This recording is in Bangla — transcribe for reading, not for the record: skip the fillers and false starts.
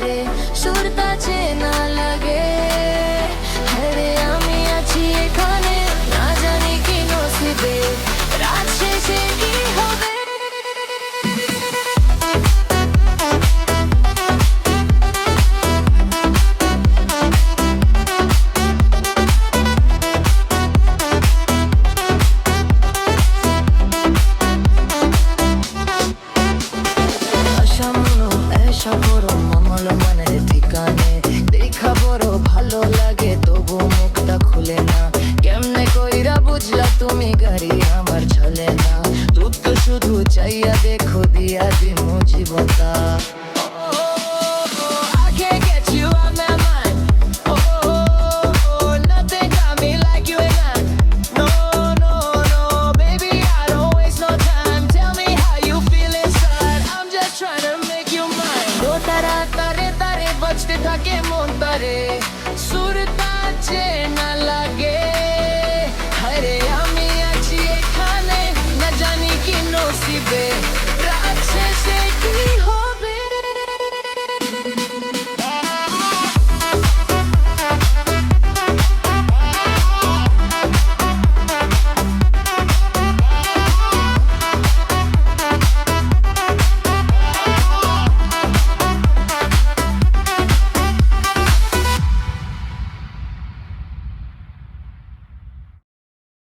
রে সুরতা চেনা লাগে। আরে আমি আছি এখানে, না জানি কি নসিবে, রাত শেষে কি হবে। সাগর মমল মনের ঠিকানে, দেখা বড় ভালো লাগে তবু মুখটা খুলে না। কেমনে কইরা বুঝলা তুমি গাড়ি আমার চলে না, তুই তো শুধু চাইয়া দেখো দিয়া দিমু জীবনটা। তারে তারে বজতে থাকে মন তারে, সুরতা চেনা লাগে।